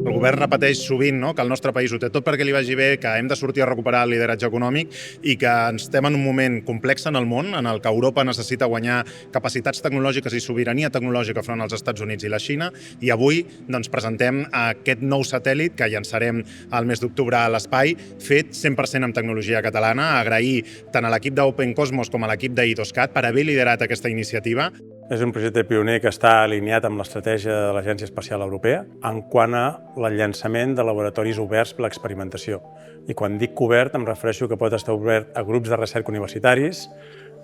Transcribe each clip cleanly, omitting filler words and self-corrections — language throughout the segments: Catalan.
El govern repeteix sovint que el nostre país ho té tot perquè li vagi bé, que hem de sortir a recuperar el lideratge econòmic i que estem en un moment complex en el món, en el que Europa necessita guanyar capacitats tecnològiques i sobirania tecnològica front als Estats Units i la Xina, i avui presentem aquest nou satèl·lit que llançarem el mes d'octubre a l'espai, fet 100% amb tecnologia catalana. Agrair tant a l'equip d'Open Cosmos com a l'equip d'Idoscat per haver liderat aquesta iniciativa. És un projecte pioner que està alineat amb l'estratègia de l'Agència Espacial Europea en quant al llançament de laboratoris oberts per a l'experimentació. I quan dic obert em refereixo que pot estar obert a grups de recerca universitaris,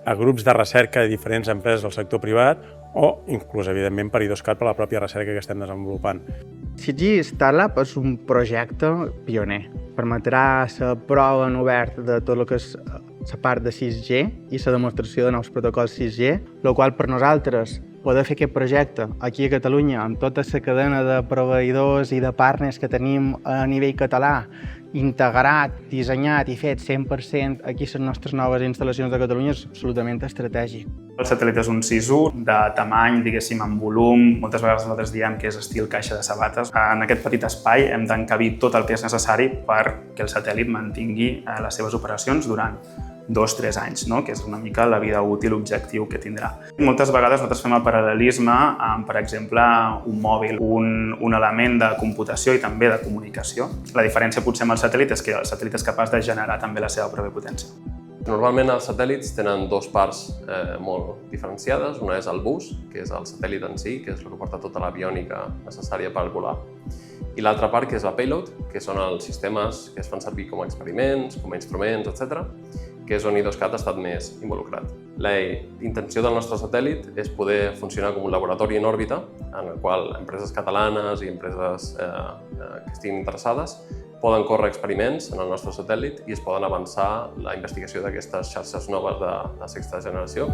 a grups de recerca de diferents empreses del sector privat o inclús, evidentment, per Idoscat, per la pròpia recerca que estem desenvolupant. 6G Starlab és un projecte pioner. Permetrà la prova en obert de tot el que és la part de 6G i la demostració de nous protocols 6G, el qual per nosaltres poder fer aquest projecte aquí a Catalunya amb tota la cadena de proveïdors i de partners que tenim a nivell català, integrat, dissenyat i fet 100% aquí a les nostres noves instal·lacions de Catalunya és absolutament estratègic. El satèl·lit és un 6U de tamany, diguéssim, en volum. Moltes vegades nosaltres diem que és estil caixa de sabates. En aquest petit espai hem d'encabir tot el que és necessari perquè el satèl·lit mantingui les seves operacions durant 2-3 anys, que és una mica la vida útil objectiu que tindrà. Moltes vegades nosaltres fem el paral·lelisme amb, per exemple, un mòbil, un element de computació i també de comunicació. La diferència potser amb el satèl·lit és que el satèl·lit és capaç de generar també la seva pròpia potència. Normalment els satèl·lits tenen dues parts molt diferenciades. Una és el bus, que és el satèl·lit en si, que és el que porta tota l'aviònica necessària per volar. I l'altra part, que és la payload, que són els sistemes que es fan servir com a experiments, com a instruments, etc., que és on Idoscat ha estat més involucrat. La intenció del nostre satèl·lit és poder funcionar com un laboratori en òrbita, en el qual empreses catalanes i empreses que estiguin interessades poden córrer experiments en el nostre satèl·lit i es poden avançar la investigació d'aquestes xarxes noves de sexta generació.